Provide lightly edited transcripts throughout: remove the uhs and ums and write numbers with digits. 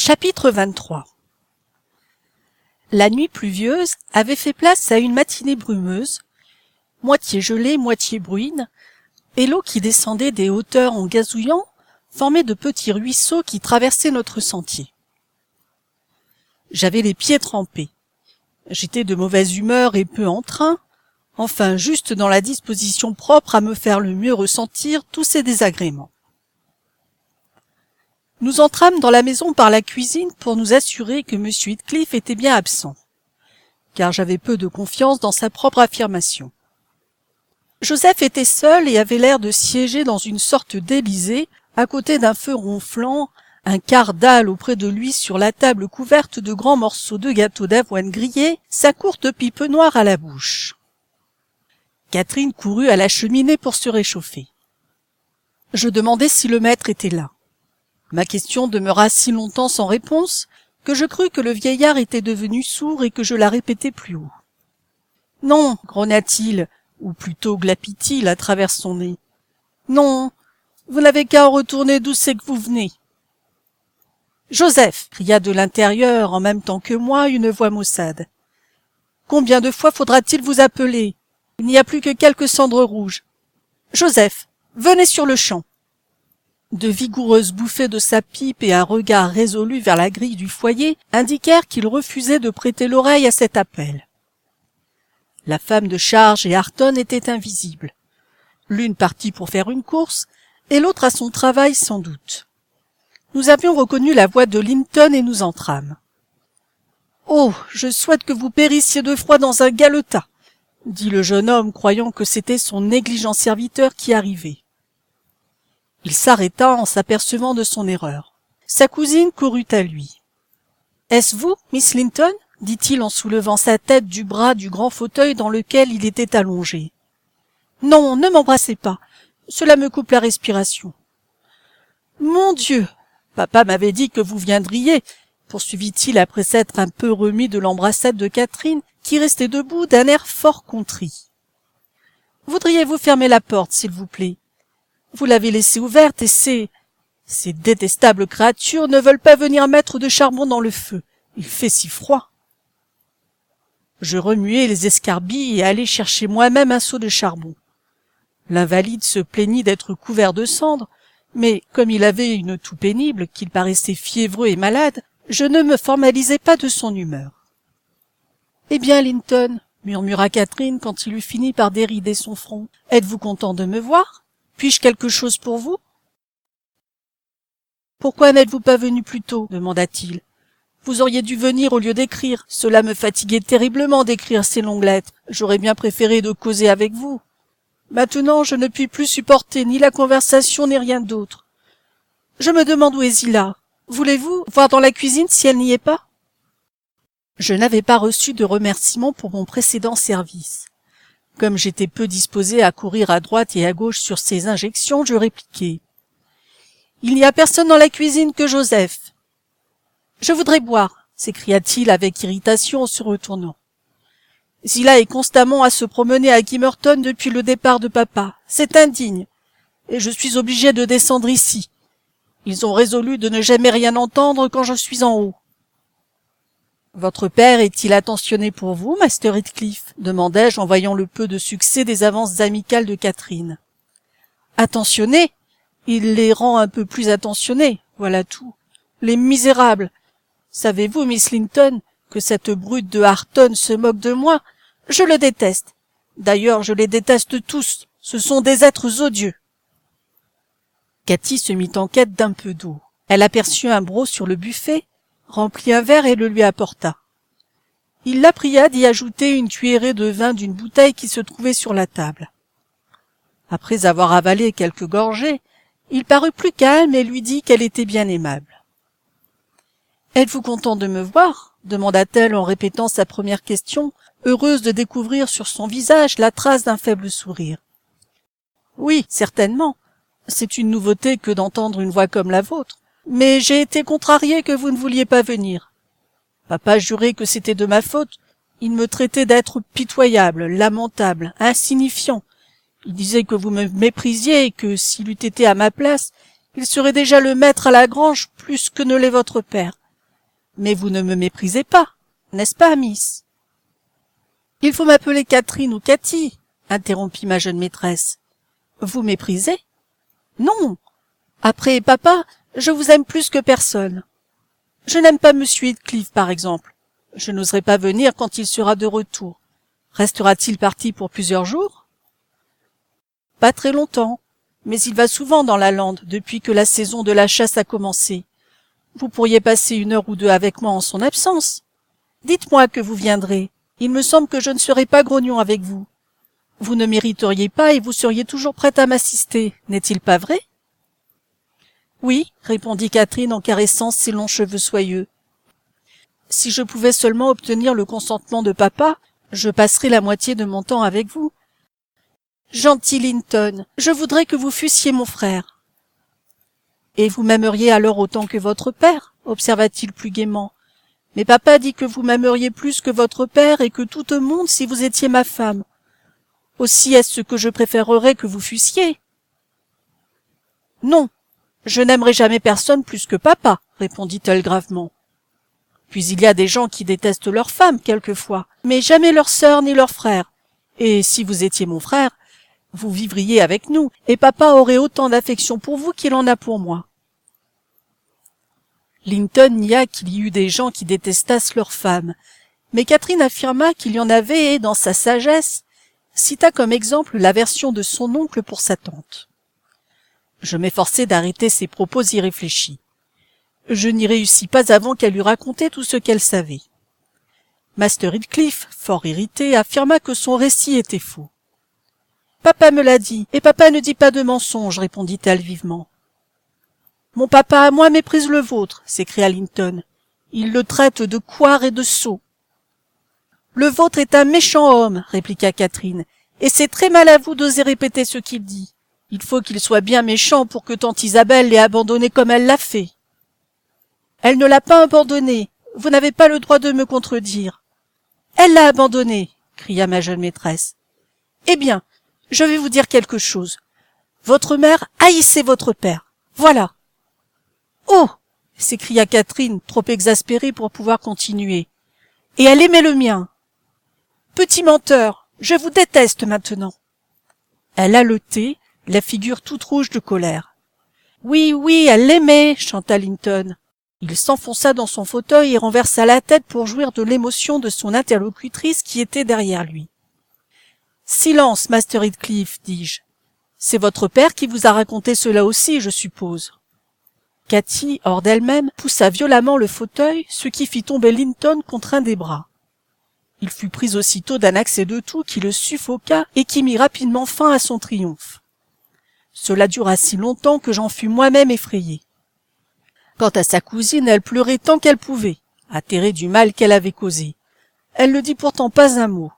Chapitre 23. La nuit pluvieuse avait fait place à une matinée brumeuse, moitié gelée, moitié bruine, et l'eau qui descendait des hauteurs en gazouillant formait de petits ruisseaux qui traversaient notre sentier. J'avais les pieds trempés. J'étais de mauvaise humeur et peu en train, enfin juste dans la disposition propre à me faire le mieux ressentir tous ces désagréments. Nous entrâmes dans la maison par la cuisine pour nous assurer que M. Heathcliff était bien absent, car j'avais peu de confiance dans sa propre affirmation. Joseph était seul et avait l'air de siéger dans une sorte d'Élysée, à côté d'un feu ronflant, un quart dalle auprès de lui sur la table couverte de grands morceaux de gâteau d'avoine grillé, sa courte pipe noire à la bouche. Catherine courut à la cheminée pour se réchauffer. Je demandai si le maître était là. Ma question demeura si longtemps sans réponse que je crus que le vieillard était devenu sourd et que je la répétai plus haut. « Non, grogna-t-il, ou plutôt glapit-il à travers son nez. « Non, vous n'avez qu'à en retourner d'où c'est que vous venez. »« Joseph !» cria de l'intérieur en même temps que moi une voix maussade. « Combien de fois faudra-t-il vous appeler? Il n'y a plus que quelques cendres rouges. Joseph, venez sur-le-champ. » De vigoureuses bouffées de sa pipe et un regard résolu vers la grille du foyer indiquèrent qu'il refusait de prêter l'oreille à cet appel. La femme de charge et Hareton étaient invisibles. L'une partie pour faire une course et l'autre à son travail sans doute. Nous avions reconnu la voix de Linton et nous entrâmes. « Oh, je souhaite que vous périssiez de froid dans un galetas !» dit le jeune homme, croyant que c'était son négligent serviteur qui arrivait. Il s'arrêta en s'apercevant de son erreur. Sa cousine courut à lui. « Est-ce vous, Miss Linton ?» dit-il en soulevant sa tête du bras du grand fauteuil dans lequel il était allongé. « Non, ne m'embrassez pas. Cela me coupe la respiration. »« Mon Dieu, papa m'avait dit que vous viendriez, » poursuivit-il après s'être un peu remis de l'embrassade de Catherine, qui restait debout d'un air fort contrit. « Voudriez-vous fermer la porte, s'il vous plaît ? Vous l'avez laissée ouverte et ces détestables créatures ne veulent pas venir mettre de charbon dans le feu. Il fait si froid. » Je remuai les escarbilles et allai chercher moi-même un seau de charbon. L'invalide se plaignit d'être couvert de cendres, mais comme il avait une toux pénible, qu'il paraissait fiévreux et malade, je ne me formalisai pas de son humeur. « Eh bien, Linton, » murmura Catherine quand il eut fini par dérider son front, « êtes-vous content de me voir ? Puis-je quelque chose pour vous ? » « Pourquoi n'êtes-vous pas venu plus tôt ? » demanda-t-il. « Vous auriez dû venir au lieu d'écrire. Cela me fatiguait terriblement d'écrire ces longues lettres. J'aurais bien préféré de causer avec vous. Maintenant, je ne puis plus supporter ni la conversation ni rien d'autre. Je me demande où est Zillah. Voulez-vous voir dans la cuisine si elle n'y est pas ? » Je n'avais pas reçu de remerciements pour mon précédent service. Comme j'étais peu disposé à courir à droite et à gauche sur ces injections, je répliquai. « Il n'y a personne dans la cuisine que Joseph. »« Je voudrais boire, » s'écria-t-il avec irritation en se retournant. « Zillah est constamment à se promener à Gimmerton depuis le départ de papa. C'est indigne. Et je suis obligé de descendre ici. Ils ont résolu de ne jamais rien entendre quand je suis en haut. »« Votre père est-il attentionné pour vous, Master Heathcliff ?» demandai-je en voyant le peu de succès des avances amicales de Catherine. « Attentionné ? Il les rend un peu plus attentionnés, voilà tout. Les misérables ! Savez-vous, Miss Linton, que cette brute de Hareton se moque de moi ? Je le déteste. D'ailleurs, je les déteste tous. Ce sont des êtres odieux. » Cathy se mit en quête d'un peu d'eau. Elle aperçut un broc sur le buffet, remplit un verre et le lui apporta. Il la pria d'y ajouter une cuillerée de vin d'une bouteille qui se trouvait sur la table. Après avoir avalé quelques gorgées, il parut plus calme et lui dit qu'elle était bien aimable. « Êtes-vous content de me voir ?» demanda-t-elle en répétant sa première question, heureuse de découvrir sur son visage la trace d'un faible sourire. « Oui, certainement. C'est une nouveauté que d'entendre une voix comme la vôtre. Mais j'ai été contrariée que vous ne vouliez pas venir. Papa jurait que c'était de ma faute. Il me traitait d'être pitoyable, lamentable, insignifiant. Il disait que vous me méprisiez et que, s'il eût été à ma place, il serait déjà le maître à la grange plus que ne l'est votre père. Mais vous ne me méprisez pas, n'est-ce pas, Miss? Il faut m'appeler Catherine ou Cathy, interrompit ma jeune maîtresse. Vous méprisez? Non. Après papa, je vous aime plus que personne. Je n'aime pas Monsieur Heathcliff, par exemple. Je n'oserai pas venir quand il sera de retour. Restera-t-il parti pour plusieurs jours? Pas très longtemps, mais il va souvent dans la lande depuis que la saison de la chasse a commencé. Vous pourriez passer 1 heure ou 2 avec moi en son absence. Dites-moi que vous viendrez. Il me semble que je ne serai pas grognon avec vous. Vous ne m'irriteriez pas et vous seriez toujours prête à m'assister, n'est-il pas vrai? Oui, répondit Catherine en caressant ses longs cheveux soyeux. Si je pouvais seulement obtenir le consentement de papa, je passerais la moitié de mon temps avec vous. Gentil Linton, je voudrais que vous fussiez mon frère. Et vous m'aimeriez alors autant que votre père, observa-t-il plus gaiement. Mais papa dit que vous m'aimeriez plus que votre père et que tout au monde si vous étiez ma femme. Aussi est-ce ce que je préférerais que vous fussiez? Non, je n'aimerai jamais personne plus que papa, répondit-elle gravement. Puis il y a des gens qui détestent leurs femmes quelquefois, mais jamais leur sœur ni leur frère. Et si vous étiez mon frère, vous vivriez avec nous, et papa aurait autant d'affection pour vous qu'il en a pour moi. Linton nia qu'il y eût des gens qui détestassent leurs femmes, mais Catherine affirma qu'il y en avait et, dans sa sagesse, cita comme exemple l'aversion de son oncle pour sa tante. Je m'efforçai d'arrêter ses propos irréfléchis. Je n'y réussis pas avant qu'elle eût raconté tout ce qu'elle savait. Master Heathcliff, fort irrité, affirma que son récit était faux. « Papa me l'a dit, et papa ne dit pas de mensonge, répondit-elle vivement. « Mon papa à moi méprise le vôtre, s'écria Linton. Il le traite de couard et de sot. »« Le vôtre est un méchant homme, répliqua Catherine, et c'est très mal à vous d'oser répéter ce qu'il dit. Il faut qu'il soit bien méchant pour que tante Isabelle l'ait abandonné comme elle l'a fait. »« Elle ne l'a pas abandonné, vous n'avez pas le droit de me contredire. »« Elle l'a abandonné, cria ma jeune maîtresse. »« Eh bien, je vais vous dire quelque chose. Votre mère haïssait votre père. Voilà. »« Oh !» s'écria Catherine, trop exaspérée pour pouvoir continuer. « Et elle aimait le mien. »« Petit menteur, je vous déteste maintenant. » Elle haletait, la figure toute rouge de colère. « Oui, oui, elle l'aimait, » chanta Linton. Il s'enfonça dans son fauteuil et renversa la tête pour jouir de l'émotion de son interlocutrice qui était derrière lui. « Silence, Master Heathcliff, dis-je. C'est votre père qui vous a raconté cela aussi, je suppose. » Cathy, hors d'elle-même, poussa violemment le fauteuil, ce qui fit tomber Linton contre un des bras. Il fut pris aussitôt d'un accès de toux qui le suffoqua et qui mit rapidement fin à son triomphe. Cela dura si longtemps que j'en fus moi-même effrayé. Quant à sa cousine, elle pleurait tant qu'elle pouvait, atterrée du mal qu'elle avait causé. Elle ne dit pourtant pas un mot.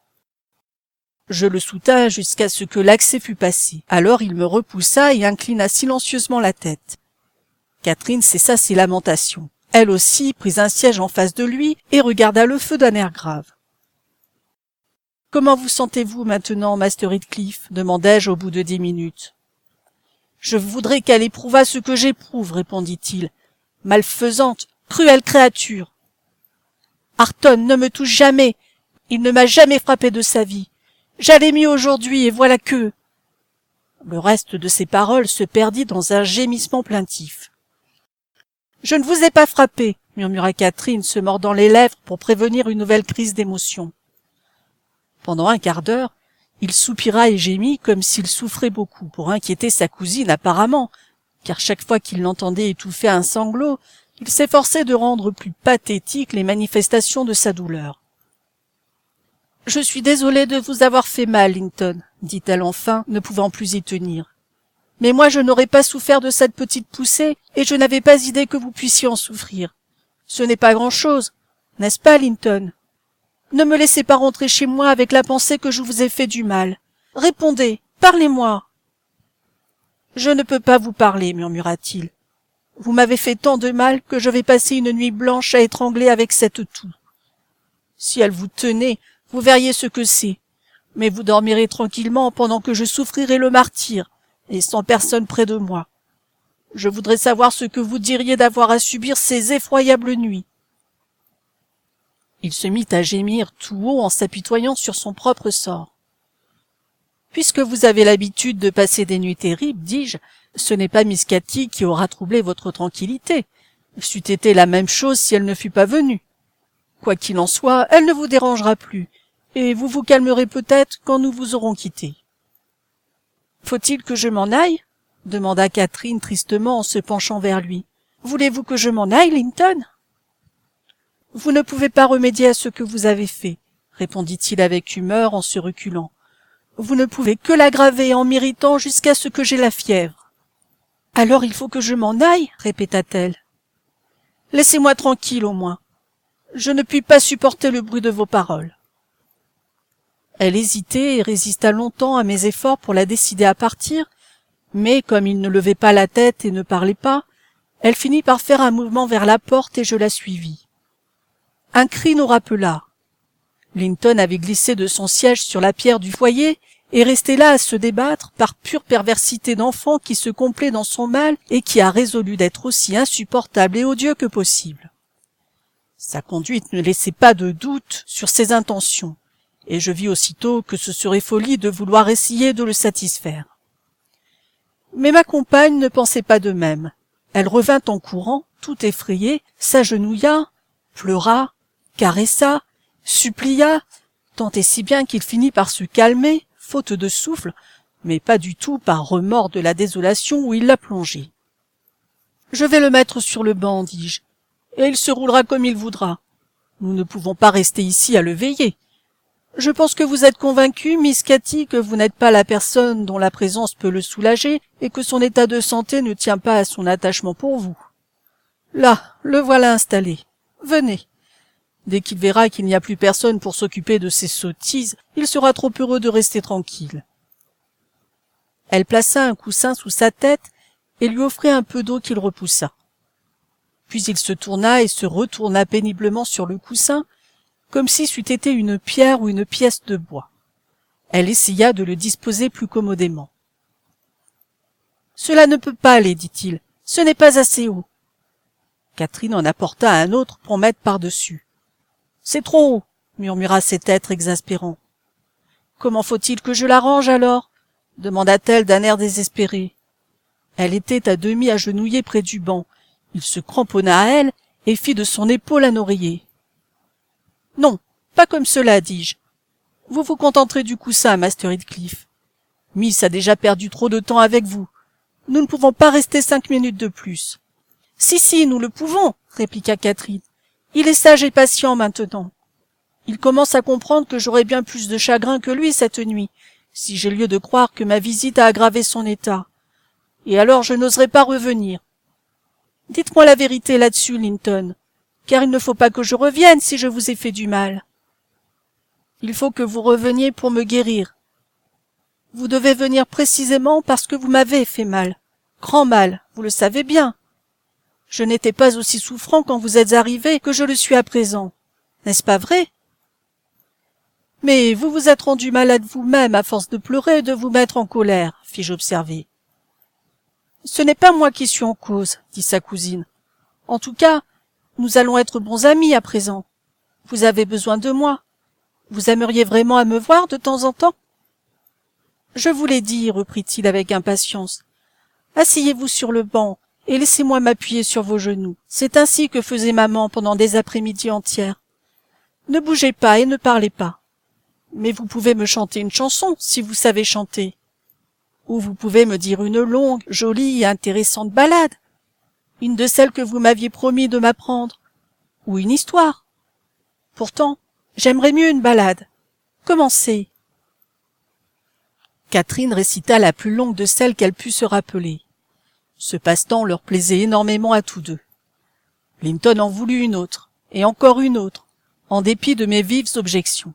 Je le soutins jusqu'à ce que l'accès fût passé. Alors il me repoussa et inclina silencieusement la tête. Catherine cessa ses lamentations. Elle aussi prit un siège en face de lui et regarda le feu d'un air grave. « Comment vous sentez-vous maintenant, Master Heathcliff » demandai-je au bout de 10 minutes. « Je voudrais qu'elle éprouvât ce que j'éprouve, répondit-il. Malfaisante, cruelle créature. Arton ne me touche jamais. Il ne m'a jamais frappé de sa vie. J'allais mieux aujourd'hui et voilà que... » Le reste de ses paroles se perdit dans un gémissement plaintif. « Je ne vous ai pas frappé, » murmura Catherine, se mordant les lèvres pour prévenir une nouvelle crise d'émotion. Pendant un quart d'heure, il soupira et gémit comme s'il souffrait beaucoup, pour inquiéter sa cousine apparemment, car chaque fois qu'il l'entendait étouffer un sanglot, il s'efforçait de rendre plus pathétiques les manifestations de sa douleur. « Je suis désolée de vous avoir fait mal, Linton, » dit-elle enfin, ne pouvant plus y tenir. « Mais moi je n'aurais pas souffert de cette petite poussée, et je n'avais pas idée que vous puissiez en souffrir. Ce n'est pas grand-chose, n'est-ce pas, Linton ? Ne me laissez pas rentrer chez moi avec la pensée que je vous ai fait du mal. Répondez, parlez-moi. »« Je ne peux pas vous parler, murmura-t-il. Vous m'avez fait tant de mal que je vais passer une nuit blanche à étrangler avec cette toux. Si elle vous tenait, vous verriez ce que c'est, mais vous dormirez tranquillement pendant que je souffrirai le martyre, et sans personne près de moi. Je voudrais savoir ce que vous diriez d'avoir à subir ces effroyables nuits. Il se mit à gémir tout haut en s'apitoyant sur son propre sort. « Puisque vous avez l'habitude de passer des nuits terribles, dis-je, ce n'est pas Miss Cathy qui aura troublé votre tranquillité. C'eût été la même chose si elle ne fût pas venue. Quoi qu'il en soit, elle ne vous dérangera plus, et vous vous calmerez peut-être quand nous vous aurons quitté. »« Faut-il que je m'en aille ?» demanda Catherine tristement en se penchant vers lui. « Voulez-vous que je m'en aille, Linton ?»« Vous ne pouvez pas remédier à ce que vous avez fait, » répondit-il avec humeur en se reculant. « Vous ne pouvez que l'aggraver en m'irritant jusqu'à ce que j'aie la fièvre. »« Alors il faut que je m'en aille ?» répéta-t-elle. « Laissez-moi tranquille au moins. Je ne puis pas supporter le bruit de vos paroles. » Elle hésitait et résista longtemps à mes efforts pour la décider à partir, mais comme il ne levait pas la tête et ne parlait pas, elle finit par faire un mouvement vers la porte et je la suivis. Un cri nous rappela. Linton avait glissé de son siège sur la pierre du foyer et restait là à se débattre par pure perversité d'enfant qui se complaît dans son mal et qui a résolu d'être aussi insupportable et odieux que possible. Sa conduite ne laissait pas de doute sur ses intentions, et je vis aussitôt que ce serait folie de vouloir essayer de le satisfaire. Mais ma compagne ne pensait pas de même. Elle revint en courant, tout effrayée, s'agenouilla, pleura, caressa, supplia, tant et si bien qu'il finit par se calmer, faute de souffle, mais pas du tout par remords de la désolation où il l'a plongé. « Je vais le mettre sur le banc, dis-je, et il se roulera comme il voudra. Nous ne pouvons pas rester ici à le veiller. Je pense que vous êtes convaincue, Miss Cathy, que vous n'êtes pas la personne dont la présence peut le soulager et que son état de santé ne tient pas à son attachement pour vous. Là, le voilà installé. Venez. Dès qu'il verra qu'il n'y a plus personne pour s'occuper de ses sottises, il sera trop heureux de rester tranquille. » Elle plaça un coussin sous sa tête et lui offrit un peu d'eau qu'il repoussa. Puis il se tourna et se retourna péniblement sur le coussin, comme si c'eût été une pierre ou une pièce de bois. Elle essaya de le disposer plus commodément. « Cela ne peut pas aller, dit-il. Ce n'est pas assez haut. » Catherine en apporta un autre pour mettre par-dessus. « C'est trop haut, » murmura cet être exaspérant. « Comment faut-il que je l'arrange alors ?» demanda-t-elle d'un air désespéré. Elle était à demi agenouillée près du banc. Il se cramponna à elle et fit de son épaule un oreiller. « Non, pas comme cela, dis-je. Vous vous contenterez du coussin, Master Heathcliff. Miss a déjà perdu trop de temps avec vous. Nous ne pouvons pas rester 5 minutes de plus. »« Si, nous le pouvons, » répliqua Catherine. « Il est sage et patient maintenant. Il commence à comprendre que j'aurai bien plus de chagrin que lui cette nuit, si j'ai lieu de croire que ma visite a aggravé son état. Et alors je n'oserai pas revenir. Dites-moi la vérité là-dessus, Linton, car il ne faut pas que je revienne si je vous ai fait du mal. Il faut que vous reveniez pour me guérir. Vous devez venir précisément parce que vous m'avez fait mal. Grand mal, vous le savez bien. Je n'étais pas aussi souffrant quand vous êtes arrivé que je le suis à présent. N'est-ce pas vrai? Mais vous vous êtes rendu malade vous-même à force de pleurer et de vous mettre en colère, fis-je observer. Ce n'est pas moi qui suis en cause, dit sa cousine. En tout cas, nous allons être bons amis à présent. Vous avez besoin de moi. Vous aimeriez vraiment à me voir de temps en temps? Je vous l'ai dit, reprit-il avec impatience. Asseyez-vous sur le banc et laissez-moi m'appuyer sur vos genoux. C'est ainsi que faisait maman pendant des après-midi entières. Ne bougez pas et ne parlez pas. Mais vous pouvez me chanter une chanson, si vous savez chanter. Ou vous pouvez me dire une longue, jolie et intéressante ballade. Une de celles que vous m'aviez promis de m'apprendre. Ou une histoire. Pourtant, j'aimerais mieux une ballade. Commencez. Catherine récita la plus longue de celles qu'elle put se rappeler. Ce passe-temps leur plaisait énormément à tous deux. Linton en voulut une autre, et encore une autre, en dépit de mes vives objections.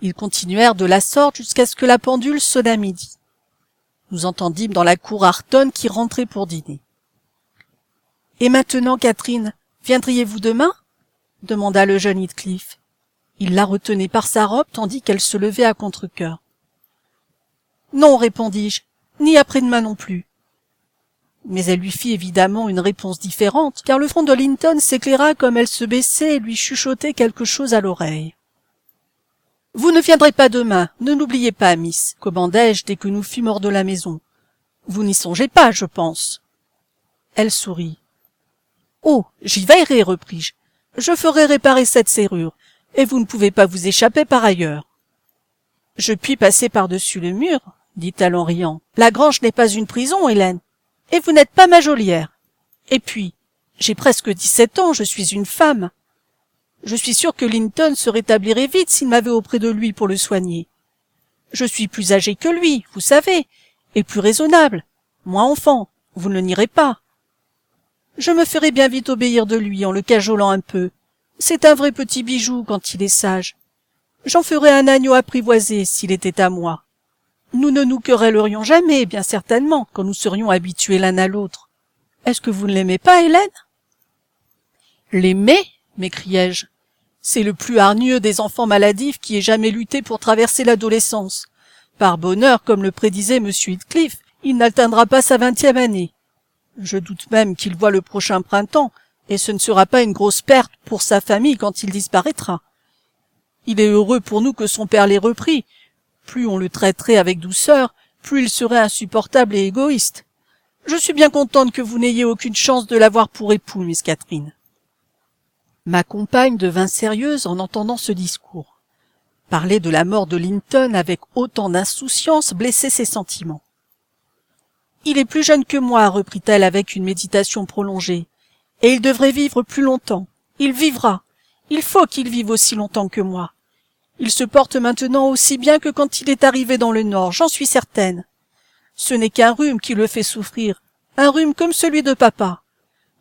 Ils continuèrent de la sorte jusqu'à ce que la pendule sonnât midi. Nous entendîmes dans la cour Hareton qui rentrait pour dîner. « Et maintenant, Catherine, viendriez-vous demain ?» demanda le jeune Heathcliff. Il la retenait par sa robe tandis qu'elle se levait à contre-cœur. « Non, répondis-je, ni après-demain non plus. » Mais elle lui fit évidemment une réponse différente, car le front de Linton s'éclaira comme elle se baissait et lui chuchotait quelque chose à l'oreille. « Vous ne viendrez pas demain, ne l'oubliez pas, miss, commandai-je dès que nous fûmes hors de la maison. Vous n'y songez pas, je pense. » Elle sourit. « Oh, j'y veillerai, repris-je. Je ferai réparer cette serrure, et vous ne pouvez pas vous échapper par ailleurs. »« Je puis passer par-dessus le mur, » dit-elle en riant. « La grange n'est pas une prison, Hélène. Et vous n'êtes pas ma geôlière. Et puis, j'ai presque 17 ans, je suis une femme. Je suis sûre que Linton se rétablirait vite s'il m'avait auprès de lui pour le soigner. Je suis plus âgée que lui, vous savez, et plus raisonnable. Moi enfant, vous ne le nierez pas. Je me ferai bien vite obéir de lui en le cajolant un peu. C'est un vrai petit bijou quand il est sage. J'en ferai un agneau apprivoisé s'il était à moi. Nous ne nous querellerions jamais, bien certainement, quand nous serions habitués l'un à l'autre. Est-ce que vous ne l'aimez pas, Hélène? L'aimer? M'écriai-je. C'est le plus hargneux des enfants maladifs qui ait jamais lutté pour traverser l'adolescence. Par bonheur, comme le prédisait M. Heathcliff, il n'atteindra pas sa 20e année. Je doute même qu'il voit le prochain printemps, et ce ne sera pas une grosse perte pour sa famille quand il disparaîtra. Il est heureux pour nous que son père l'ait repris. Plus on le traiterait avec douceur, plus il serait insupportable et égoïste. Je suis bien contente que vous n'ayez aucune chance de l'avoir pour époux, Miss Catherine. Ma compagne devint sérieuse en entendant ce discours. Parler de la mort de Linton avec autant d'insouciance blessait ses sentiments. « Il est plus jeune que moi, reprit-elle avec une méditation prolongée, et il devrait vivre plus longtemps. Il vivra. Il faut qu'il vive aussi longtemps que moi. Il se porte maintenant aussi bien que quand il est arrivé dans le Nord, j'en suis certaine. Ce n'est qu'un rhume qui le fait souffrir, un rhume comme celui de papa.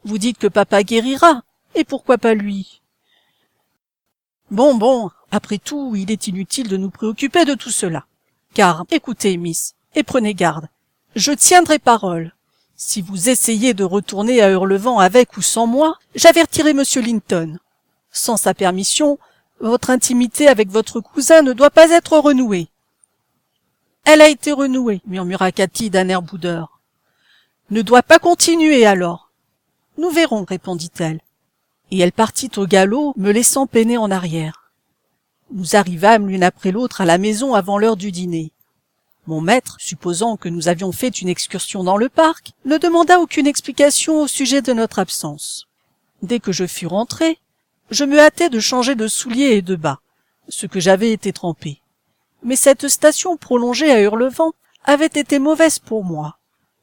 Vous dites que papa guérira, et pourquoi pas lui? Bon, après tout, il est inutile de nous préoccuper de tout cela. Car, écoutez, miss, et prenez garde, je tiendrai parole. Si vous essayez de retourner à Hurlevent avec ou sans moi, j'avertirai M. Linton. Sans sa permission, votre intimité avec votre cousin ne doit pas être renouée. Elle a été renouée, murmura Cathy d'un air boudeur. Ne doit pas continuer alors. Nous verrons, répondit-elle. Et elle partit au galop, me laissant peiner en arrière. Nous arrivâmes l'une après l'autre à la maison avant l'heure du dîner. Mon maître, supposant que nous avions fait une excursion dans le parc, ne demanda aucune explication au sujet de notre absence. Dès que je fus rentré, je me hâtai de changer de souliers et de bas, ce que j'avais été trempé. Mais cette station prolongée à Hurlevent avait été mauvaise pour moi.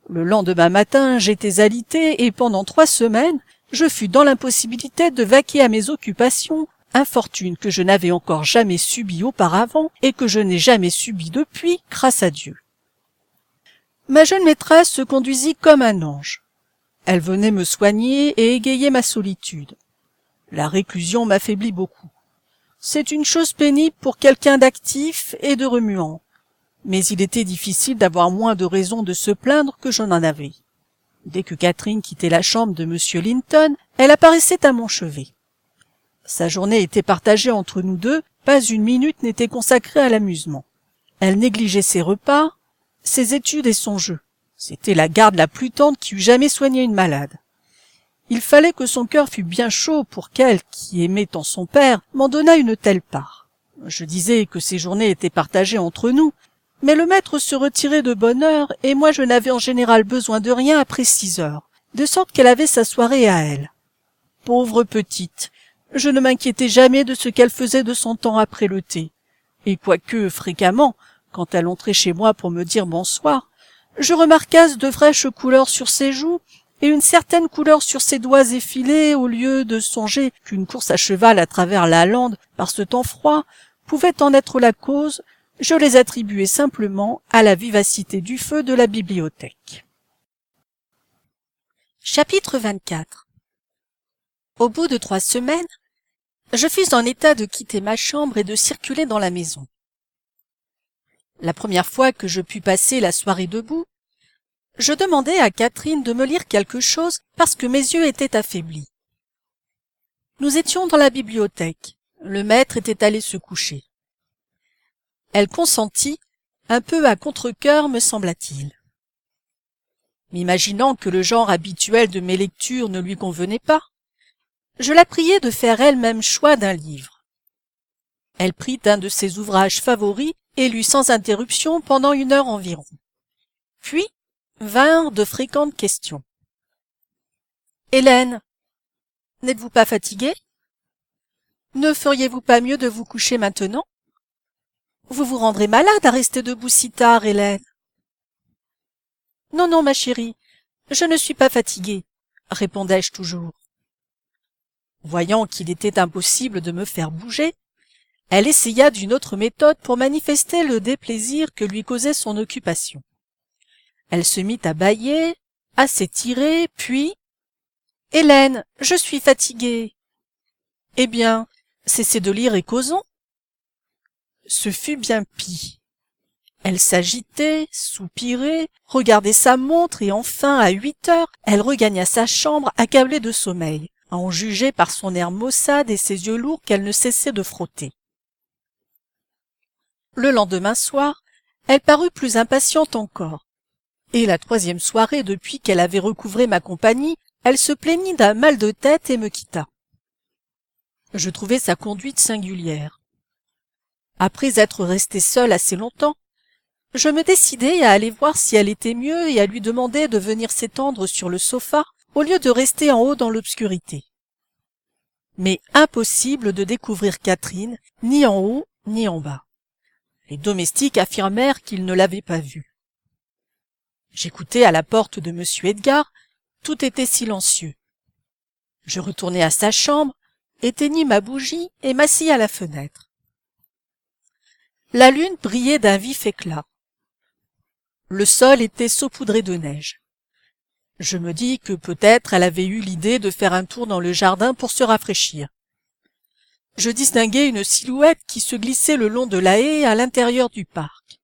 Le lendemain matin, j'étais alité et pendant 3 semaines, je fus dans l'impossibilité de vaquer à mes occupations, infortune que je n'avais encore jamais subie auparavant et que je n'ai jamais subie depuis, grâce à Dieu. Ma jeune maîtresse se conduisit comme un ange. Elle venait me soigner et égayer ma solitude. La réclusion m'affaiblit beaucoup. C'est une chose pénible pour quelqu'un d'actif et de remuant, mais il était difficile d'avoir moins de raisons de se plaindre que je n'en avais. Dès que Catherine quittait la chambre de M. Linton, elle apparaissait à mon chevet. Sa journée était partagée entre nous deux, pas une minute n'était consacrée à l'amusement. Elle négligeait ses repas, ses études et son jeu. C'était la garde la plus tendre qui eût jamais soigné une malade. Il fallait que son cœur fût bien chaud pour qu'elle, qui aimait tant son père, m'en donnât une telle part. Je disais que ces journées étaient partagées entre nous, mais le maître se retirait de bonne heure, et moi je n'avais en général besoin de rien après 6 heures, de sorte qu'elle avait sa soirée à elle. Pauvre petite, je ne m'inquiétais jamais de ce qu'elle faisait de son temps après le thé, et quoique, fréquemment, quand elle entrait chez moi pour me dire bonsoir, je remarquasse de fraîches couleurs sur ses joues, et une certaine couleur sur ses doigts effilés, au lieu de songer qu'une course à cheval à travers la lande, par ce temps froid, pouvait en être la cause, je les attribuais simplement à la vivacité du feu de la bibliothèque. Chapitre 24. Au bout de 3 semaines, je fus en état de quitter ma chambre et de circuler dans la maison. La première fois que je pus passer la soirée debout, je demandai à Catherine de me lire quelque chose parce que mes yeux étaient affaiblis. Nous étions dans la bibliothèque. Le maître était allé se coucher. Elle consentit, un peu à contre-cœur me sembla-t-il. M'imaginant que le genre habituel de mes lectures ne lui convenait pas, je la priai de faire elle-même choix d'un livre. Elle prit un de ses ouvrages favoris et lut sans interruption pendant 1 heure environ. Puis vinrent de fréquentes questions. « Hélène, n'êtes-vous pas fatiguée? Ne feriez-vous pas mieux de vous coucher maintenant? Vous vous rendrez malade à rester debout si tard, Hélène. »« Non, non, ma chérie, je ne suis pas fatiguée, » répondais-je toujours. Voyant qu'il était impossible de me faire bouger, elle essaya d'une autre méthode pour manifester le déplaisir que lui causait son occupation. Elle se mit à bâiller, à s'étirer, puis « Hélène, je suis fatiguée. »« Eh bien, cessez de lire et causons. » Ce fut bien pis. Elle s'agitait, soupirait, regardait sa montre et enfin, à 8 heures, elle regagna sa chambre accablée de sommeil, à en juger par son air maussade et ses yeux lourds qu'elle ne cessait de frotter. Le lendemain soir, elle parut plus impatiente encore, et la 3e soirée depuis qu'elle avait recouvré ma compagnie, elle se plaignit d'un mal de tête et me quitta. Je trouvai sa conduite singulière. Après être restée seule assez longtemps, je me décidai à aller voir si elle était mieux et à lui demander de venir s'étendre sur le sofa au lieu de rester en haut dans l'obscurité. Mais impossible de découvrir Catherine, ni en haut ni en bas. Les domestiques affirmèrent qu'ils ne l'avaient pas vue. J'écoutai à la porte de M. Edgar, tout était silencieux. Je retournai à sa chambre, éteignis ma bougie et m'assis à la fenêtre. La lune brillait d'un vif éclat. Le sol était saupoudré de neige. Je me dis que peut-être elle avait eu l'idée de faire un tour dans le jardin pour se rafraîchir. Je distinguai une silhouette qui se glissait le long de la haie à l'intérieur du parc.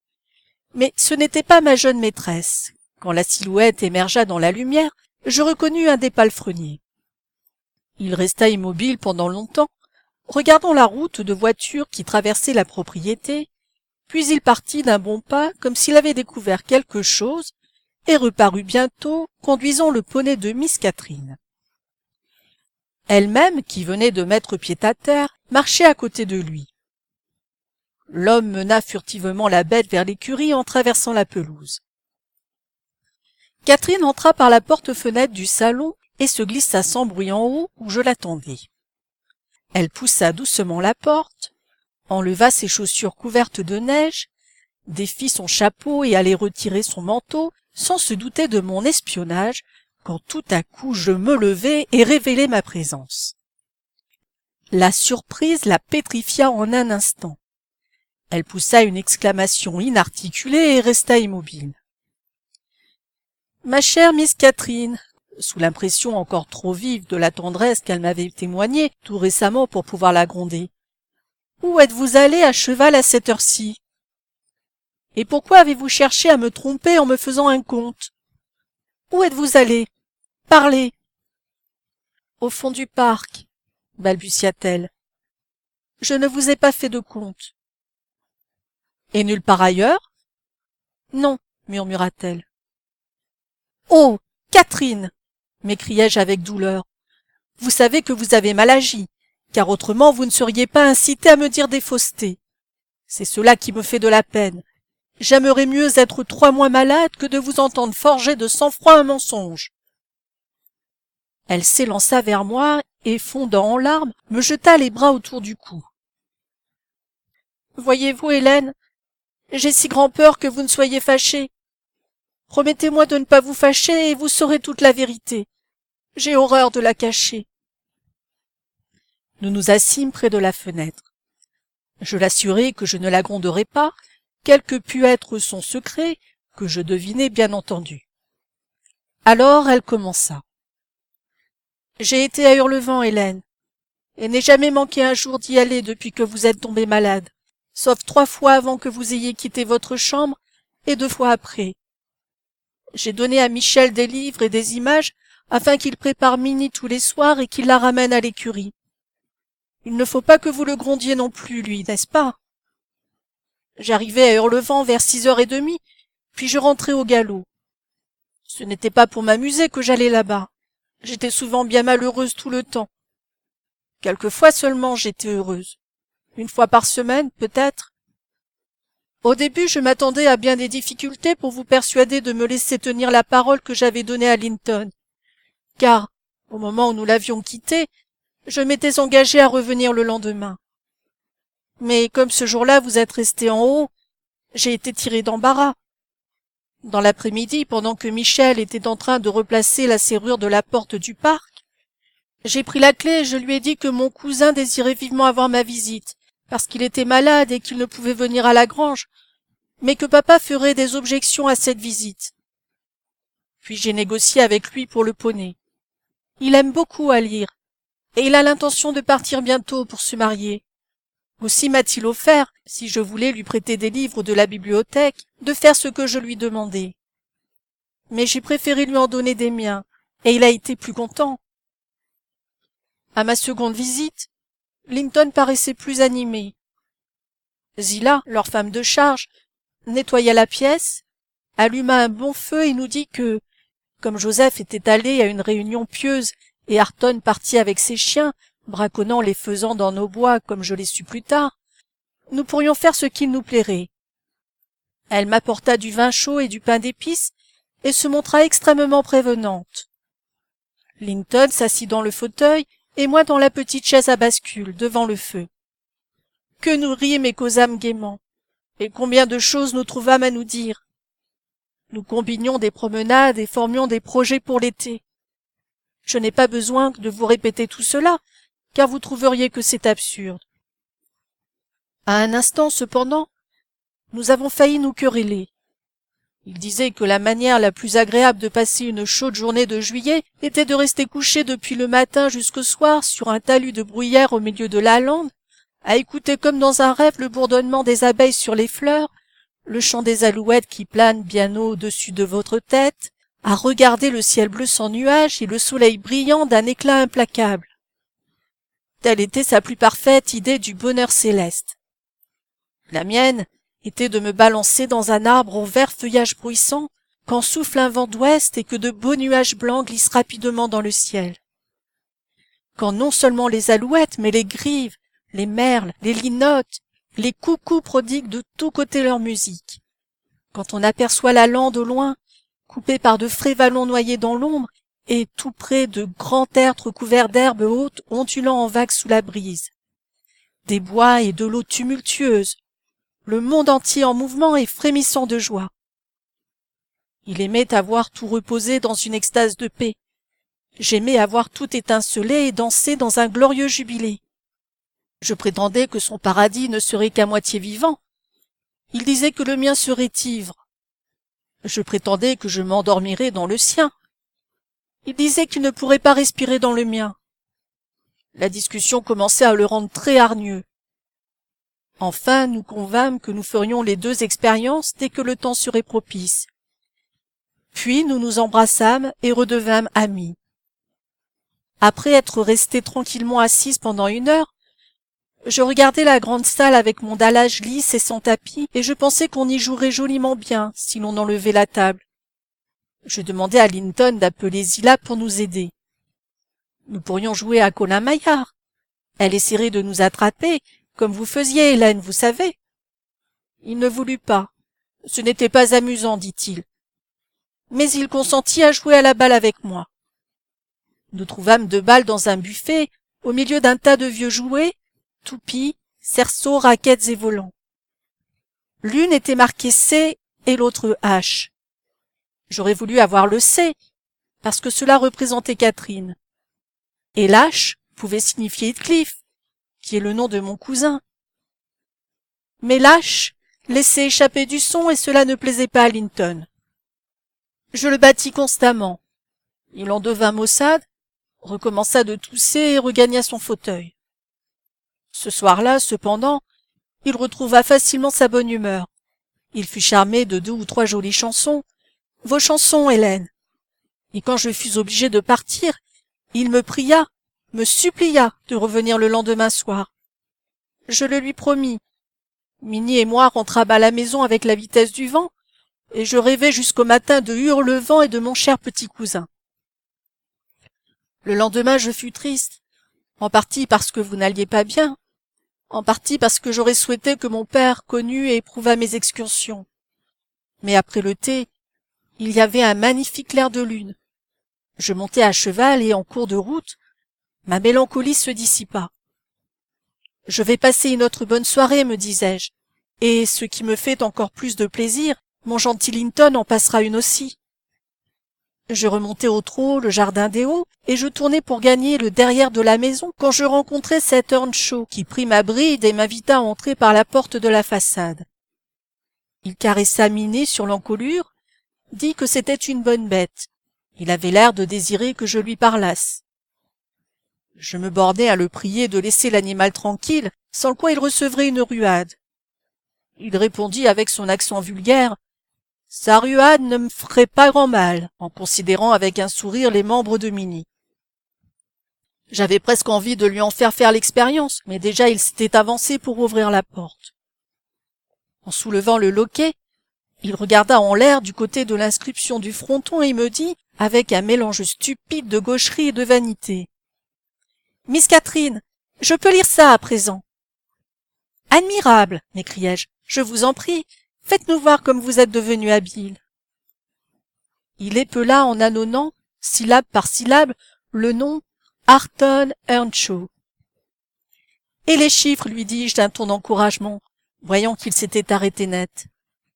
Mais ce n'était pas ma jeune maîtresse. Quand la silhouette émergea dans la lumière, je reconnus un des palefreniers. Il resta immobile pendant longtemps, regardant la route de voitures qui traversait la propriété, puis il partit d'un bon pas comme s'il avait découvert quelque chose et reparut bientôt conduisant le poney de Miss Catherine. Elle-même, qui venait de mettre pied à terre, marchait à côté de lui. L'homme mena furtivement la bête vers l'écurie en traversant la pelouse. Catherine entra par la porte-fenêtre du salon et se glissa sans bruit en haut où je l'attendais. Elle poussa doucement la porte, enleva ses chaussures couvertes de neige, défit son chapeau et allait retirer son manteau sans se douter de mon espionnage quand tout à coup je me levai et révélai ma présence. La surprise la pétrifia en un instant. Elle poussa une exclamation inarticulée et resta immobile. « Ma chère Miss Catherine », sous l'impression encore trop vive de la tendresse qu'elle m'avait témoignée tout récemment pour pouvoir la gronder, « où êtes-vous allée à cheval à cette heure-ci? Et pourquoi avez-vous cherché à me tromper en me faisant un conte? Où êtes-vous allée? Parlez !»« Au fond du parc, » balbutia-t-elle. « Je ne vous ai pas fait de conte. »« Et nulle part ailleurs? »« Non, » murmura-t-elle. « Oh, Catherine !» m'écriai-je avec douleur. « Vous savez que vous avez mal agi, car autrement vous ne seriez pas incitée à me dire des faussetés. C'est cela qui me fait de la peine. J'aimerais mieux être 3 mois malade que de vous entendre forger de sang-froid un mensonge. » Elle s'élança vers moi et, fondant en larmes, me jeta les bras autour du cou. « Voyez-vous, Hélène, j'ai si grand peur que vous ne soyez fâchée. Promettez-moi de ne pas vous fâcher et vous saurez toute la vérité. J'ai horreur de la cacher. » Nous nous assîmes près de la fenêtre. Je l'assurai que je ne la gronderais pas, quel que pût être son secret, que je devinais bien entendu. Alors elle commença. « J'ai été à Hurlevent, Hélène, et n'ai jamais manqué un jour d'y aller depuis que vous êtes tombée malade, sauf 3 fois avant que vous ayez quitté votre chambre et 2 fois après. J'ai donné à Michel des livres et des images afin qu'il prépare Minnie tous les soirs et qu'il la ramène à l'écurie. Il ne faut pas que vous le grondiez non plus, lui, n'est-ce pas? J'arrivai à Hurlevent vers 6h30, puis je rentrai au galop. Ce n'était pas pour m'amuser que j'allais là-bas. J'étais souvent bien malheureuse tout le temps. Quelquefois seulement j'étais heureuse. Une fois par semaine, peut-être. Au début, je m'attendais à bien des difficultés pour vous persuader de me laisser tenir la parole que j'avais donnée à Linton. Car, au moment où nous l'avions quitté, je m'étais engagée à revenir le lendemain. Mais comme ce jour-là vous êtes resté en haut, j'ai été tirée d'embarras. Dans l'après-midi, pendant que Michel était en train de replacer la serrure de la porte du parc, j'ai pris la clé et je lui ai dit que mon cousin désirait vivement avoir ma visite, parce qu'il était malade et qu'il ne pouvait venir à la grange, mais que papa ferait des objections à cette visite. Puis j'ai négocié avec lui pour le poney. Il aime beaucoup à lire, et il a l'intention de partir bientôt pour se marier. Aussi m'a-t-il offert, si je voulais lui prêter des livres de la bibliothèque, de faire ce que je lui demandais. Mais j'ai préféré lui en donner des miens, et il a été plus content. À ma seconde visite, Linton paraissait plus animé. Zillah, leur femme de charge, nettoya la pièce, alluma un bon feu et nous dit que, comme Joseph était allé à une réunion pieuse et Ayrton parti avec ses chiens, braconnant les faisans dans nos bois comme je l'ai su plus tard, nous pourrions faire ce qu'il nous plairait. Elle m'apporta du vin chaud et du pain d'épices et se montra extrêmement prévenante. Linton s'assit dans le fauteuil et moi dans la petite chaise à bascule devant le feu. Que nous rîmes et causâmes gaiement, et combien de choses nous trouvâmes à nous dire. Nous combinions des promenades et formions des projets pour l'été. Je n'ai pas besoin de vous répéter tout cela, car vous trouveriez que c'est absurde. À un instant, cependant, nous avons failli nous quereller. Il disait que la manière la plus agréable de passer une chaude journée de juillet était de rester couché depuis le matin jusqu'au soir sur un talus de bruyère au milieu de la lande, à écouter comme dans un rêve le bourdonnement des abeilles sur les fleurs, le chant des alouettes qui planent bien au-dessus de votre tête, à regarder le ciel bleu sans nuages et le soleil brillant d'un éclat implacable. Telle était sa plus parfaite idée du bonheur céleste. La mienne était de me balancer dans un arbre au vert feuillage bruissant quand souffle un vent d'ouest et que de beaux nuages blancs glissent rapidement dans le ciel. Quand non seulement les alouettes, mais les grives, les merles, les linottes, les coucous prodiguent de tous côtés leur musique. Quand on aperçoit la lande au loin, coupée par de frais vallons noyés dans l'ombre, et tout près de grands tertres couverts d'herbes hautes ondulant en vagues sous la brise. Des bois et de l'eau tumultueuse, le monde entier en mouvement et frémissant de joie. Il aimait avoir tout reposé dans une extase de paix. J'aimais avoir tout étincelé et dansé dans un glorieux jubilé. Je prétendais que son paradis ne serait qu'à moitié vivant. Il disait que le mien serait ivre. Je prétendais que je m'endormirais dans le sien. Il disait qu'il ne pourrait pas respirer dans le mien. La discussion commençait à le rendre très hargneux. Enfin, nous convînmes que nous ferions les deux expériences dès que le temps serait propice. Puis nous nous embrassâmes et redevînmes amis. Après être restée tranquillement assise pendant 1 heure, je regardais la grande salle avec mon dallage lisse et sans tapis, et je pensais qu'on y jouerait joliment bien si l'on enlevait la table. Je demandai à Linton d'appeler Zillah pour nous aider. Nous pourrions jouer à Colin-Maillard. Elle essaierait de nous attraper, comme vous faisiez, Hélène, vous savez. Il ne voulut pas. Ce n'était pas amusant, dit-il. Mais il consentit à jouer à la balle avec moi. Nous trouvâmes 2 balles dans un buffet, au milieu d'un tas de vieux jouets, toupies, cerceaux, raquettes et volants. L'une était marquée C et l'autre H. J'aurais voulu avoir le C, parce que cela représentait Catherine. Et l'H pouvait signifier Heathcliff, qui est le nom de mon cousin. Mais l'H laissait échapper du son et cela ne plaisait pas à Linton. Je le battis constamment. Il en devint maussade, recommença de tousser et regagna son fauteuil. Ce soir-là, cependant, il retrouva facilement sa bonne humeur. Il fut charmé de 2 ou 3 jolies chansons, vos chansons, Hélène. Et quand je fus obligé de partir, il me pria, me supplia de revenir le lendemain soir. Je le lui promis. Minnie et moi rentrâmes à la maison avec la vitesse du vent, et je rêvais jusqu'au matin de Hurlevent et de mon cher petit cousin. Le lendemain, je fus triste, en partie parce que vous n'alliez pas bien, en partie parce que j'aurais souhaité que mon père connût et éprouvât mes excursions. Mais après le thé, il y avait un magnifique clair de lune. Je montai à cheval et en cours de route, ma mélancolie se dissipa. Je vais passer une autre bonne soirée, me disais-je, et ce qui me fait encore plus de plaisir, mon gentil Linton en passera une aussi. Je remontai au trot le jardin des Hauts, et je tournai pour gagner le derrière de la maison quand je rencontrai cet Earnshaw qui prit ma bride et m'invita à entrer par la porte de la façade. Il caressa Minet sur l'encolure, dit que c'était une bonne bête. Il avait l'air de désirer que je lui parlasse. Je me bornai à le prier de laisser l'animal tranquille, sans quoi il recevrait une ruade. Il répondit avec son accent vulgaire: « Sa ruade ne me ferait pas grand mal », en considérant avec un sourire les membres de Minnie. J'avais presque envie de lui en faire l'expérience, mais déjà il s'était avancé pour ouvrir la porte. En soulevant le loquet, il regarda en l'air du côté de l'inscription du fronton et me dit, avec un mélange stupide de gaucherie et de vanité: « Miss Catherine, je peux lire ça à présent. »« Admirable !» m'écriai-je. « Je vous en prie, faites-nous voir comme vous êtes devenu habile. » Il épela en ânonnant, syllabe par syllabe, le nom Hareton Earnshaw. « Et les chiffres, lui dis-je d'un ton d'encouragement, voyant qu'il s'était arrêté net.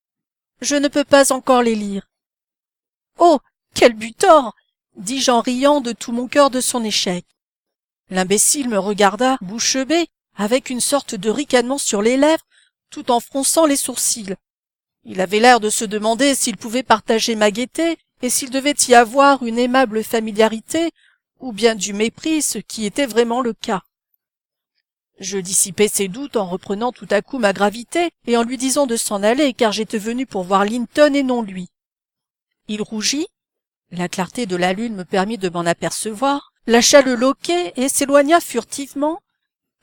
« Je ne peux pas encore les lire. »« Oh, quel butor !» dis-je en riant de tout mon cœur de son échec. L'imbécile me regarda, bouche bée, avec une sorte de ricanement sur les lèvres, tout en fronçant les sourcils. Il avait l'air de se demander s'il pouvait partager ma gaieté, et s'il devait y avoir une aimable familiarité, ou bien du mépris, ce qui était vraiment le cas. Je dissipais ses doutes en reprenant tout à coup ma gravité, et en lui disant de s'en aller, car j'étais venu pour voir Linton et non lui. Il rougit, la clarté de la lune me permit de m'en apercevoir, lâcha le loquet et s'éloigna furtivement,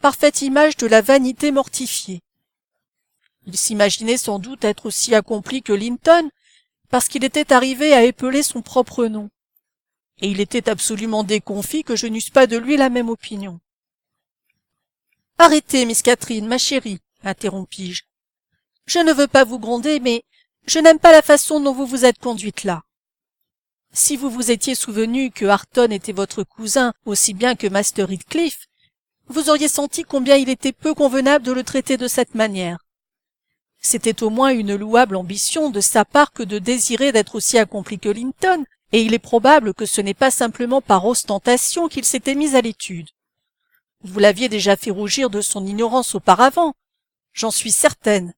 parfaite image de la vanité mortifiée. Il s'imaginait sans doute être aussi accompli que Linton, parce qu'il était arrivé à épeler son propre nom, et il était absolument déconfit que je n'eusse pas de lui la même opinion. « Arrêtez, Miss Catherine, ma chérie, interrompis-je. Je ne veux pas vous gronder, mais je n'aime pas la façon dont vous vous êtes conduite là. Si vous vous étiez souvenu que Hareton était votre cousin aussi bien que Master Heathcliff, vous auriez senti combien il était peu convenable de le traiter de cette manière. C'était au moins une louable ambition de sa part que de désirer d'être aussi accompli que Linton, et il est probable que ce n'est pas simplement par ostentation qu'il s'était mis à l'étude. Vous l'aviez déjà fait rougir de son ignorance auparavant, j'en suis certaine.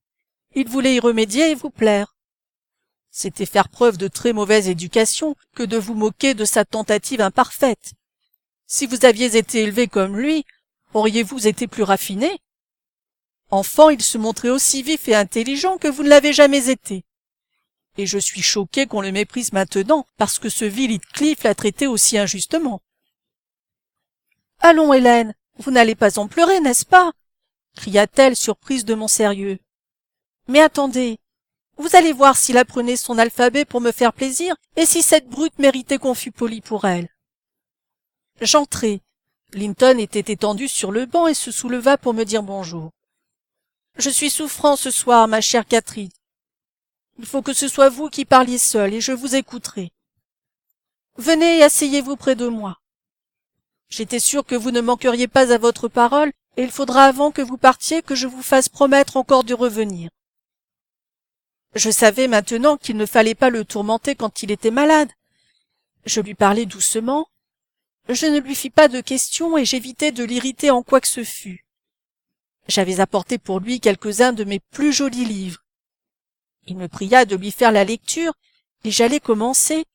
Il voulait y remédier et vous plaire. C'était faire preuve de très mauvaise éducation que de vous moquer de sa tentative imparfaite. Si vous aviez été élevé comme lui, auriez-vous été plus raffiné? Enfant, il se montrait aussi vif et intelligent que vous ne l'avez jamais été. Et je suis choqué qu'on le méprise maintenant, parce que ce vil Heathcliff l'a traité aussi injustement. « Allons, Hélène, vous n'allez pas en pleurer, n'est-ce pas ?» cria-t-elle, surprise de mon sérieux. « Mais attendez, vous allez voir s'il apprenait son alphabet pour me faire plaisir, et si cette brute méritait qu'on fût poli pour elle. » J'entrai. Linton était étendu sur le banc et se souleva pour me dire bonjour. « Je suis souffrant ce soir, ma chère Catherine. Il faut que ce soit vous qui parliez seule, et je vous écouterai. Venez et asseyez-vous près de moi. J'étais sûr que vous ne manqueriez pas à votre parole, et il faudra avant que vous partiez que je vous fasse promettre encore de revenir. » Je savais maintenant qu'il ne fallait pas le tourmenter quand il était malade. Je lui parlai doucement. Je ne lui fis pas de questions et j'évitai de l'irriter en quoi que ce fût. J'avais apporté pour lui quelques-uns de mes plus jolis livres. Il me pria de lui faire la lecture, et j'allais commencer,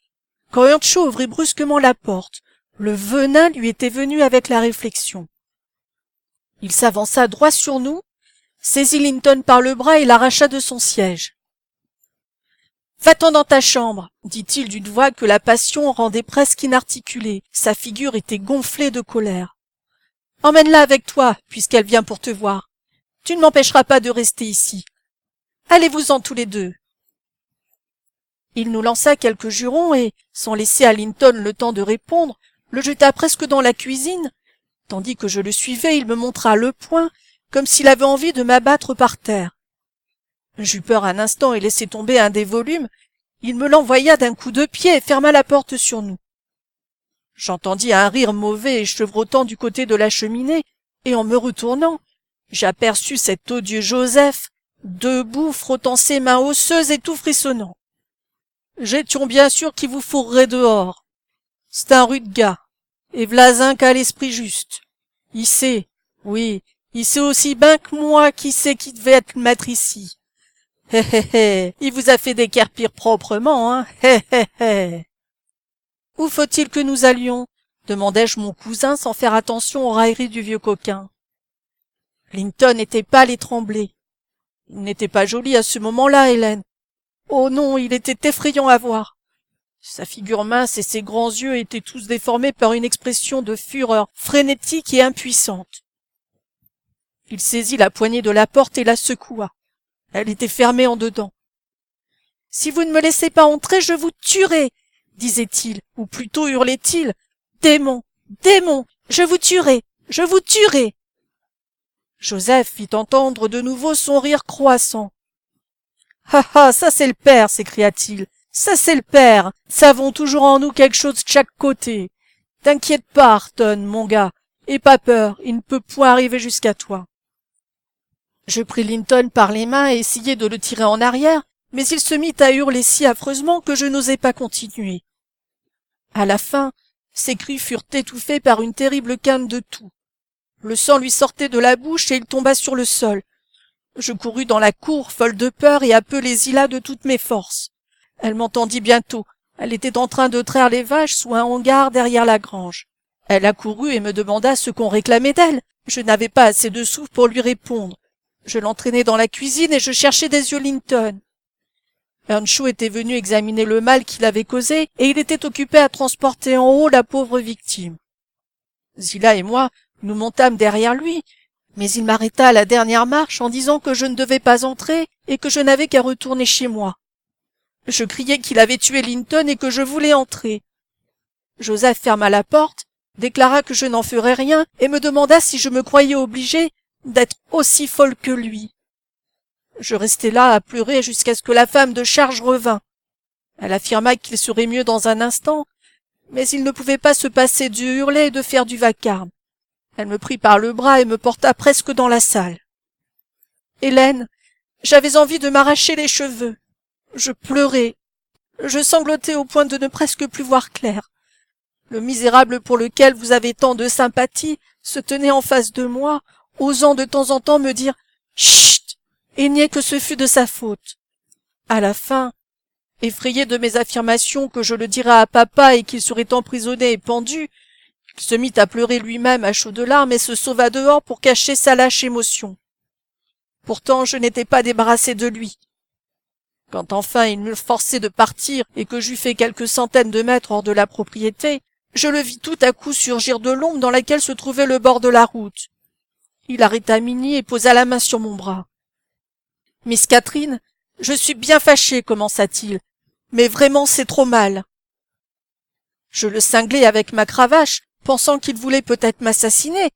quand Earnshaw ouvrit brusquement la porte. Le venin lui était venu avec la réflexion. Il s'avança droit sur nous, saisit Linton par le bras et l'arracha de son siège. « Va-t'en dans ta chambre, dit-il d'une voix que la passion rendait presque inarticulée. Sa figure était gonflée de colère. Emmène-la avec toi, puisqu'elle vient pour te voir. Tu ne m'empêcheras pas de rester ici. Allez-vous-en tous les deux. » Il nous lança quelques jurons et, sans laisser à Linton le temps de répondre, le jeta presque dans la cuisine. Tandis que je le suivais, il me montra le poing, comme s'il avait envie de m'abattre par terre. J'eus peur un instant et laissai tomber un des volumes. Il me l'envoya d'un coup de pied et ferma la porte sur nous. J'entendis un rire mauvais et chevrotant du côté de la cheminée, et en me retournant, j'aperçus cet odieux Joseph, debout, frottant ses mains osseuses et tout frissonnant. J'étions bien sûr qu'il vous fourrerait dehors. C'est un rude gars, et v'là qu'a l'esprit juste. Il sait, oui, il sait aussi bien que moi qui sait qui devait être le maître ici. Hé hé hé, il vous a fait déquerpir proprement, hein, hé hé hé. Où faut-il que nous allions? Demandai-je mon cousin sans faire attention aux railleries du vieux coquin. Linton était pâle et tremblait. Il n'était pas joli à ce moment-là, Hélène. Oh non, il était effrayant à voir. Sa figure mince et ses grands yeux étaient tous déformés par une expression de fureur frénétique et impuissante. Il saisit la poignée de la porte et la secoua. Elle était fermée en dedans. « Si vous ne me laissez pas entrer, je vous tuerai !» disait-il, ou plutôt hurlait-il. « Démon, démon, je vous tuerai, je vous tuerai !» Joseph fit entendre de nouveau son rire croissant. « Ah ah, ça c'est le père !» s'écria-t-il. « Ça c'est le père. Savons toujours en nous quelque chose de chaque côté. T'inquiète pas, Ayrton, mon gars. Aie pas peur, il ne peut point arriver jusqu'à toi. » Je pris Linton par les mains et essayai de le tirer en arrière, mais il se mit à hurler si affreusement que je n'osai pas continuer. À la fin, ses cris furent étouffés par une terrible quinte de toux. Le sang lui sortait de la bouche et il tomba sur le sol. Je courus dans la cour, folle de peur, et appelai Zilla de toutes mes forces. Elle m'entendit bientôt. Elle était en train de traire les vaches sous un hangar derrière la grange. Elle accourut et me demanda ce qu'on réclamait d'elle. Je n'avais pas assez de souffle pour lui répondre. Je l'entraînai dans la cuisine et je cherchai des yeux Linton. Earnshaw était venu examiner le mal qu'il avait causé et il était occupé à transporter en haut la pauvre victime. Zilla et moi, nous montâmes derrière lui, mais il m'arrêta à la dernière marche en disant que je ne devais pas entrer et que je n'avais qu'à retourner chez moi. Je criai qu'il avait tué Linton et que je voulais entrer. Joseph ferma la porte, déclara que je n'en ferais rien et me demanda si je me croyais obligée d'être aussi folle que lui. Je restai là à pleurer jusqu'à ce que la femme de charge revint. Elle affirma qu'il serait mieux dans un instant, mais il ne pouvait pas se passer de hurler et de faire du vacarme. Elle me prit par le bras et me porta presque dans la salle. Hélène, j'avais envie de m'arracher les cheveux. Je pleurais. Je sanglotais au point de ne presque plus voir clair. Le misérable pour lequel vous avez tant de sympathie se tenait en face de moi, osant de temps en temps me dire « Chut !» et nier que ce fût de sa faute. À la fin, effrayé de mes affirmations que je le dirais à papa et qu'il serait emprisonné et pendu, il se mit à pleurer lui-même à chaudes larmes et se sauva dehors pour cacher sa lâche émotion. Pourtant, je n'étais pas débarrassé de lui. Quand enfin il me forçait de partir et que j'eus fait quelques centaines de mètres hors de la propriété, je le vis tout à coup surgir de l'ombre dans laquelle se trouvait le bord de la route. Il arrêta Minnie et posa la main sur mon bras. « Miss Catherine, je suis bien fâché, commença-t-il, mais vraiment c'est trop mal. » Je le cinglai avec ma cravache, pensant qu'il voulait peut-être m'assassiner.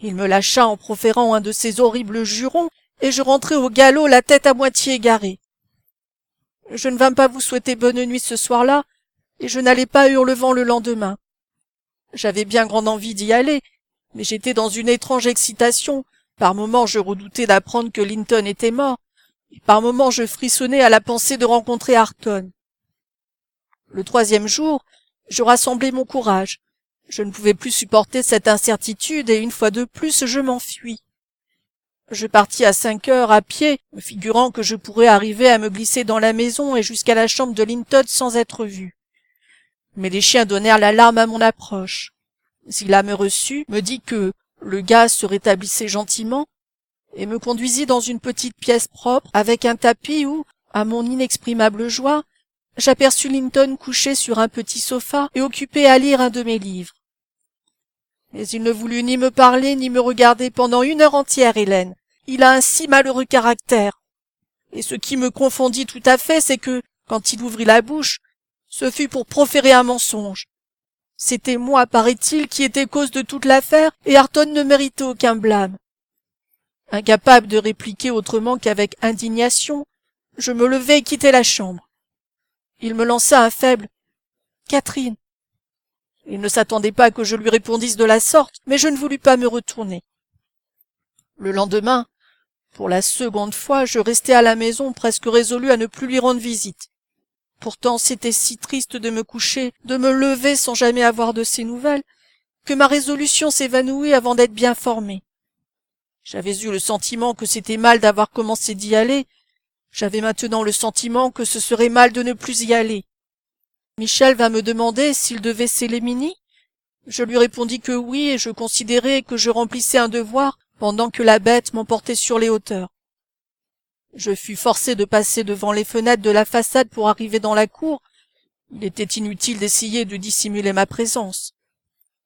Il me lâcha en proférant un de ces horribles jurons, et je rentrai au galop la tête à moitié égarée. Je ne vins pas vous souhaiter bonne nuit ce soir-là, et je n'allai pas à Hurlevent le lendemain. J'avais bien grande envie d'y aller, mais j'étais dans une étrange excitation. Par moments je redoutais d'apprendre que Linton était mort, et par moments je frissonnais à la pensée de rencontrer Ayrton. Le troisième jour, je rassemblai mon courage. Je ne pouvais plus supporter cette incertitude, et une fois de plus je m'enfuis. Je partis à 5 heures à pied, me figurant que je pourrais arriver à me glisser dans la maison et jusqu'à la chambre de Linton sans être vu. Mais les chiens donnèrent l'alarme à mon approche. Zilla me reçut, me dit que le gars se rétablissait gentiment, et me conduisit dans une petite pièce propre, avec un tapis où, à mon inexprimable joie, j'aperçus Linton couché sur un petit sofa et occupé à lire un de mes livres. Mais il ne voulut ni me parler ni me regarder pendant 1 heure entière, Hélène. Il a un si malheureux caractère. Et ce qui me confondit tout à fait, c'est que, Quand il ouvrit la bouche, ce fut pour proférer un mensonge. C'était moi, paraît-il, qui étais cause de toute l'affaire, et Ayrton ne méritait aucun blâme. Incapable de répliquer autrement qu'avec indignation, je me levai et quittai la chambre. Il me lança un faible « Catherine ». Il ne s'attendait pas que je lui répondisse de la sorte, mais je ne voulus pas me retourner. Le lendemain, pour la seconde fois, je restai à la maison presque résolu à ne plus lui rendre visite. Pourtant c'était si triste de me coucher, de me lever sans jamais avoir de ses nouvelles, que ma résolution s'évanouit avant d'être bien formée. J'avais eu le sentiment que c'était mal d'avoir commencé d'y aller, j'avais maintenant le sentiment que ce serait mal de ne plus y aller. Michel vint me demander s'il devait s'éliminer. Je lui répondis que oui, et je considérais que je remplissais un devoir pendant que la bête m'emportait sur les hauteurs. Je fus forcé de passer devant les fenêtres de la façade pour arriver dans la cour. Il était inutile d'essayer de dissimuler ma présence.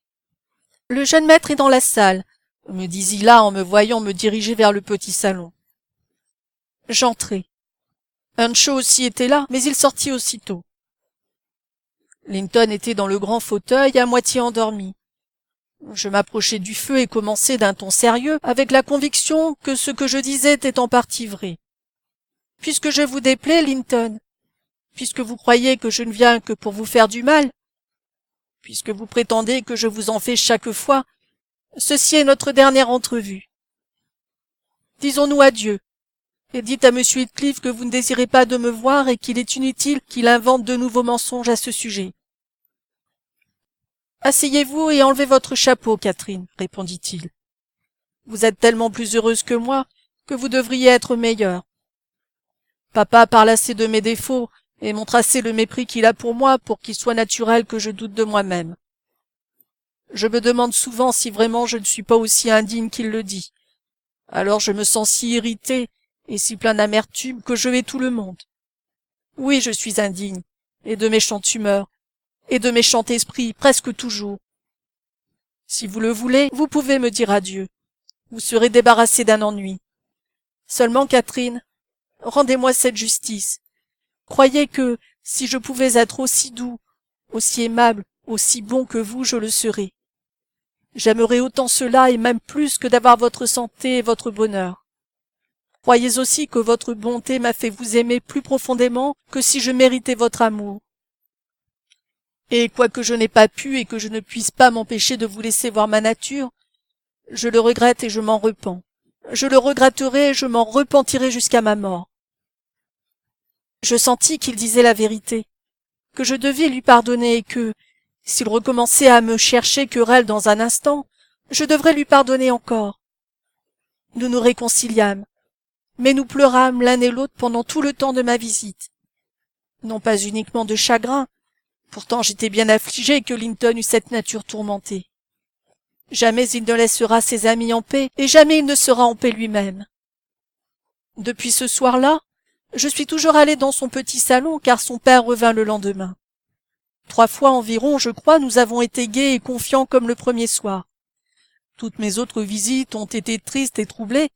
« Le jeune maître est dans la salle », me dit Zilla en me voyant me diriger vers le petit salon. J'entrai. Earnshaw aussi était là, mais il sortit aussitôt. Linton était dans le grand fauteuil, à moitié endormi. Je m'approchai du feu et commençai d'un ton sérieux, avec la conviction que ce que je disais était en partie vrai. « Puisque je vous déplais, Linton, puisque vous croyez que je ne viens que pour vous faire du mal, puisque vous prétendez que je vous en fais chaque fois, ceci est notre dernière entrevue. Disons-nous adieu, et dites à M. Heathcliff que vous ne désirez pas de me voir et qu'il est inutile qu'il invente de nouveaux mensonges à ce sujet. »« Asseyez-vous et enlevez votre chapeau, Catherine, » répondit-il. « Vous êtes tellement plus heureuse que moi que vous devriez être meilleure. Papa parle assez de mes défauts et montre assez le mépris qu'il a pour moi pour qu'il soit naturel que je doute de moi-même. Je me demande souvent si vraiment je ne suis pas aussi indigne qu'il le dit. Alors je me sens si irrité et si plein d'amertume que je hais tout le monde. Oui, je suis indigne, et de méchante humeur, et de méchant esprit, presque toujours. Si vous le voulez, vous pouvez me dire adieu. Vous serez débarrassé d'un ennui. Seulement, Catherine, rendez-moi cette justice. Croyez que, si je pouvais être aussi doux, aussi aimable, aussi bon que vous, je le serais. J'aimerais autant cela et même plus que d'avoir votre santé et votre bonheur. Croyez aussi que votre bonté m'a fait vous aimer plus profondément que si je méritais votre amour. Et quoique je n'ai pas pu et que je ne puisse pas m'empêcher de vous laisser voir ma nature, je le regrette et je m'en repens. Je le regretterai et je m'en repentirai jusqu'à ma mort. Je sentis qu'il disait la vérité, que je devais lui pardonner et que, s'il recommençait à me chercher querelle dans un instant, je devrais lui pardonner encore. Nous nous réconciliâmes, mais nous pleurâmes l'un et l'autre pendant tout le temps de ma visite. Non pas uniquement de chagrin, pourtant j'étais bien affligé que Linton eût cette nature tourmentée. Jamais il ne laissera ses amis en paix, et jamais il ne sera en paix lui-même. Depuis ce soir-là, je suis toujours allé dans son petit salon, car son père revint le lendemain. 3 fois environ, je crois, nous avons été gais et confiants comme le premier soir. Toutes mes autres visites ont été tristes et troublées,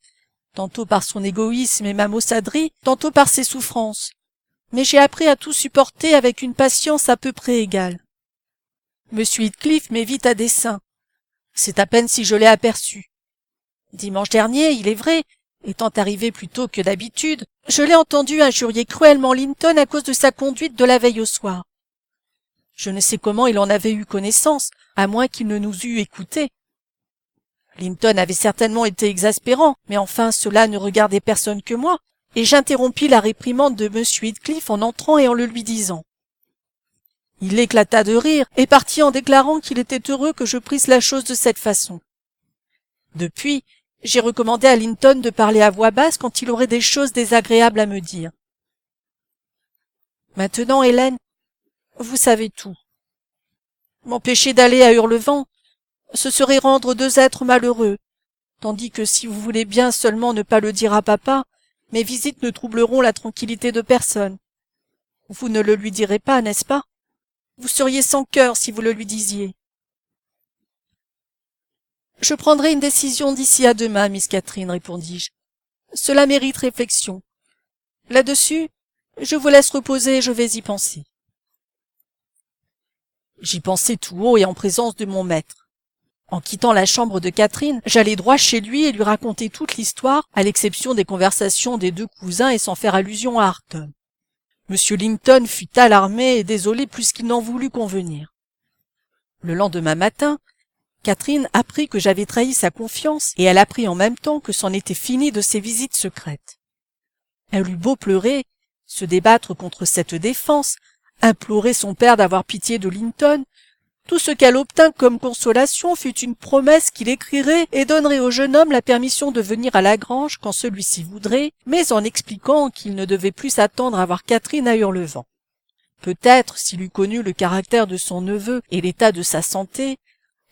tantôt par son égoïsme et ma maussaderie, tantôt par ses souffrances. Mais j'ai appris à tout supporter avec une patience à peu près égale. M. Heathcliff m'évite à dessein. C'est à peine si je l'ai aperçu. Dimanche dernier, il est vrai, étant arrivé plus tôt que d'habitude, je l'ai entendu injurier cruellement Linton à cause de sa conduite de la veille au soir. Je ne sais comment il en avait eu connaissance, à moins qu'il ne nous eût écoutés. Linton avait certainement été exaspérant, mais enfin cela ne regardait personne que moi, et j'interrompis la réprimande de M. Heathcliff en entrant et en le lui disant. Il éclata de rire et partit en déclarant qu'il était heureux que je prisse la chose de cette façon. Depuis, j'ai recommandé à Linton de parler à voix basse quand il aurait des choses désagréables à me dire. Maintenant, Hélène, vous savez tout. M'empêcher d'aller à Hurlevent, ce serait rendre 2 êtres malheureux, tandis que si vous voulez bien seulement ne pas le dire à papa, mes visites ne troubleront la tranquillité de personne. Vous ne le lui direz pas, n'est-ce pas? Vous seriez sans cœur si vous le lui disiez. Je prendrai une décision d'ici à demain, Miss Catherine, répondis-je. Cela mérite réflexion. Là-dessus, Je vous laisse reposer, je vais y penser. J'y pensai tout haut et en présence de mon maître. En quittant la chambre de Catherine, j'allai droit chez lui et lui racontai toute l'histoire, à l'exception des conversations des deux cousins et sans faire allusion à Arthur. Monsieur Linton fut alarmé et désolé plus qu'il n'en voulut convenir. Le lendemain matin, Catherine apprit que j'avais trahi sa confiance et elle apprit en même temps que c'en était fini de ses visites secrètes. Elle eut beau pleurer, se débattre contre cette défense, implorer son père d'avoir pitié de Linton, tout ce qu'elle obtint comme consolation fut une promesse qu'il écrirait et donnerait au jeune homme la permission de venir à la grange quand celui-ci voudrait, mais en expliquant qu'il ne devait plus s'attendre à voir Catherine à Hurlevent. Peut-être, s'il eût connu le caractère de son neveu et l'état de sa santé,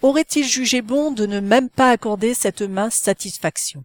aurait-il jugé bon de ne même pas accorder cette mince satisfaction.